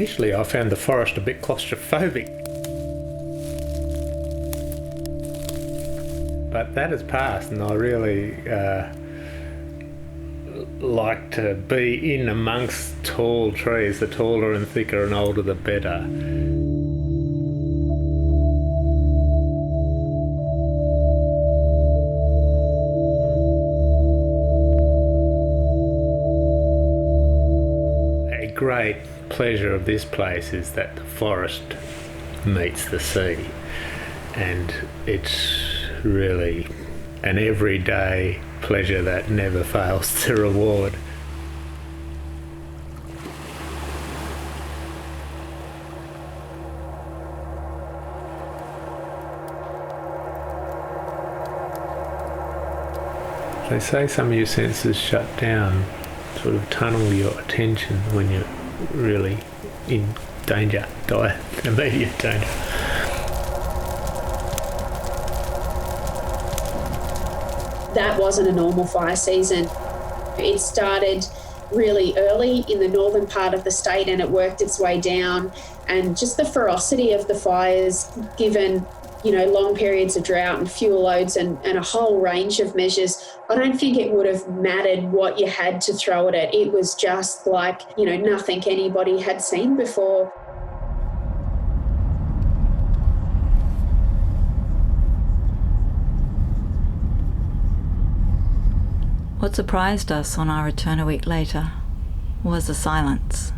Initially I found the forest a bit claustrophobic, but that has passed, and I really like to be in amongst tall trees. The taller and thicker and older the better. A great pleasure of this place is that the forest meets the sea, and it's really an everyday pleasure that never fails to reward. They say some of your senses shut down, sort of tunnel your attention when you're really in danger, immediate danger. That wasn't a normal fire season. It started really early in the northern part of the state and it worked its way down. And just the ferocity of the fires, given, long periods of drought and fuel loads and a whole range of measures, I don't think it would have mattered what you had to throw at it. It was just like, nothing anybody had seen before. What surprised us on our return a week later was the silence.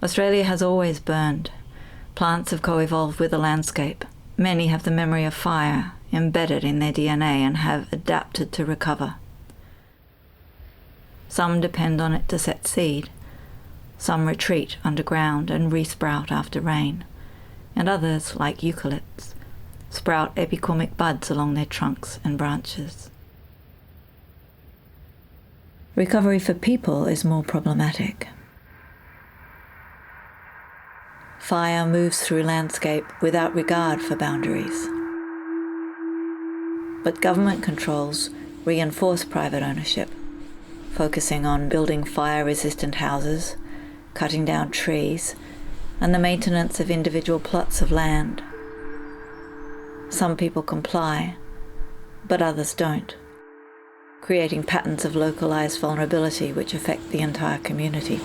Australia has always burned. Plants have co-evolved with the landscape. Many have the memory of fire embedded in their DNA and have adapted to recover. Some depend on it to set seed. Some retreat underground and resprout after rain. And others, like eucalypts, sprout epicormic buds along their trunks and branches. Recovery for people is more problematic. Fire moves through landscape without regard for boundaries. But government controls reinforce private ownership, focusing on building fire-resistant houses, cutting down trees, and the maintenance of individual plots of land. Some people comply, but others don't, creating patterns of localized vulnerability which affect the entire community.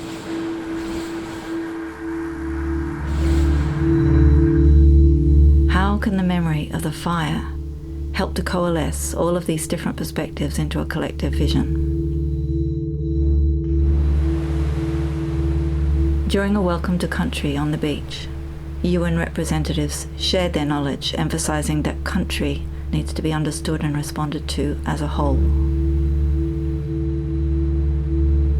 How can the memory of the fire help to coalesce all of these different perspectives into a collective vision? During a welcome to country on the beach, UN representatives shared their knowledge, emphasizing that country needs to be understood and responded to as a whole.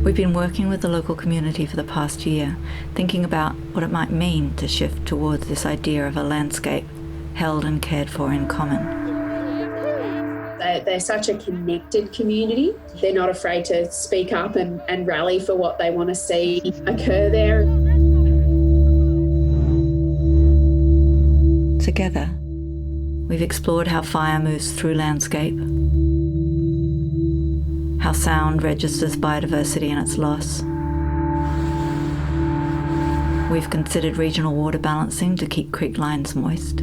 We've been working with the local community for the past year, thinking about what it might mean to shift towards this idea of a landscape held and cared for in common. They're such a connected community. They're not afraid to speak up and rally for what they want to see occur there. Together, we've explored how fire moves through landscape, how sound registers biodiversity and its loss. We've considered regional water balancing to keep creek lines moist,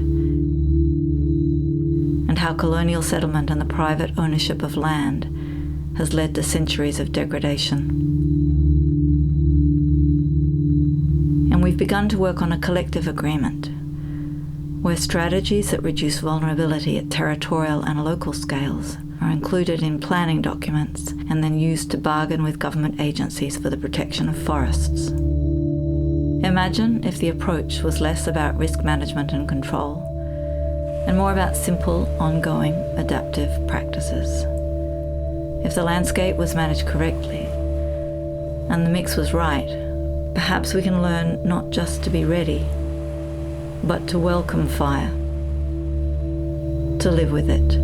and how colonial settlement and the private ownership of land has led to centuries of degradation. And we've begun to work on a collective agreement, where strategies that reduce vulnerability at territorial and local scales are included in planning documents and then used to bargain with government agencies for the protection of forests. Imagine if the approach was less about risk management and control, and more about simple, ongoing, adaptive practices. If the landscape was managed correctly, and the mix was right, perhaps we can learn not just to be ready, but to welcome fire, to live with it.